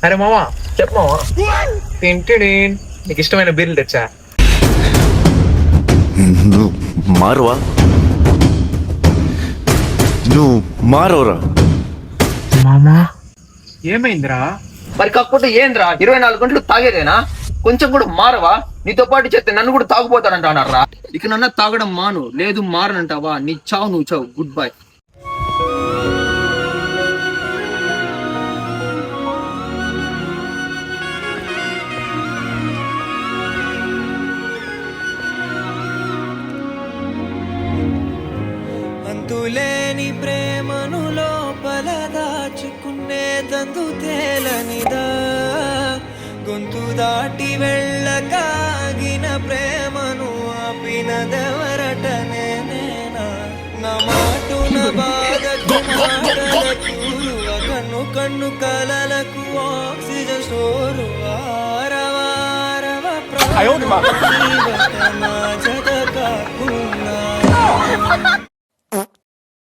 అరే మామా చెప్పు మామా. తింటిడి నీకు ఇష్టమైన బీర్లు తెచ్చా. నువ్వు మారువా? నువ్వు మారవరా? మామా ఏమైందిరా? మరి కాకపోతే ఏంద్రా 24 గంటలు తాగేదేనా? కొంచెం కూడా మారవా? నీతో పాటు చేస్తే నన్ను కూడా తాగుపోతానంటానరా? ఇక నన్న తాగడం మాను, లేదు మారనంటావా? నీ చావు నువ్వు చావు. Good bye. అంతులేని ప్రేమను లోపల దాచుకునే తందు తేలనిదా, గొంతు దాటి వెళ్ళకాగిన ప్రేమను ఆపినదెవరట నేనేనా? నా మాటున బాధకు మాటలకు కన్ను కన్ను కలలకు ఆక్సిజన్ స్టోరు ఆరవారవ ప్రాణ జత